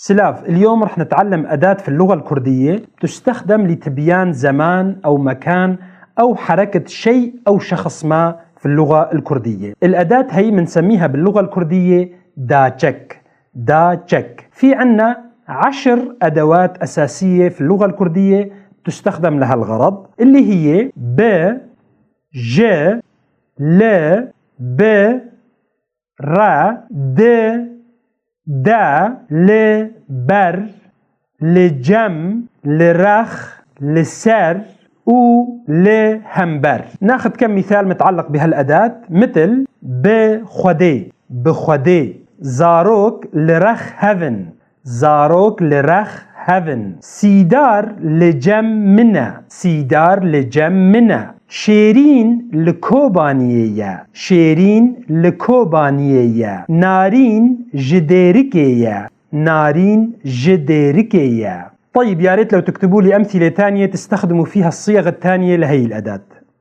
سلاف، اليوم رح نتعلم أداة في اللغة الكردية تستخدم لتبيان زمان أو مكان أو حركة شيء أو شخص ما في اللغة الكردية. الأداة هي منسميها باللغة الكردية داچك. في عنا 10 أدوات أساسية في اللغة الكردية تستخدم لها الغرض، اللي هي ب، ج، ل، ب، ر، د، دا، ل، بر، لجم، لرخ، لسر، و لهمبر. ناخذ كم مثال متعلق بهالأداة، مثل بخودي، زاروك لرخ هفن، سيدار لجم منا، شيرين لكوبانية، نارين جديركية. طيب، يا ريت لو تكتبوا لي أمثلة تانية تستخدموا فيها الصيغ التانية لهي الأداة.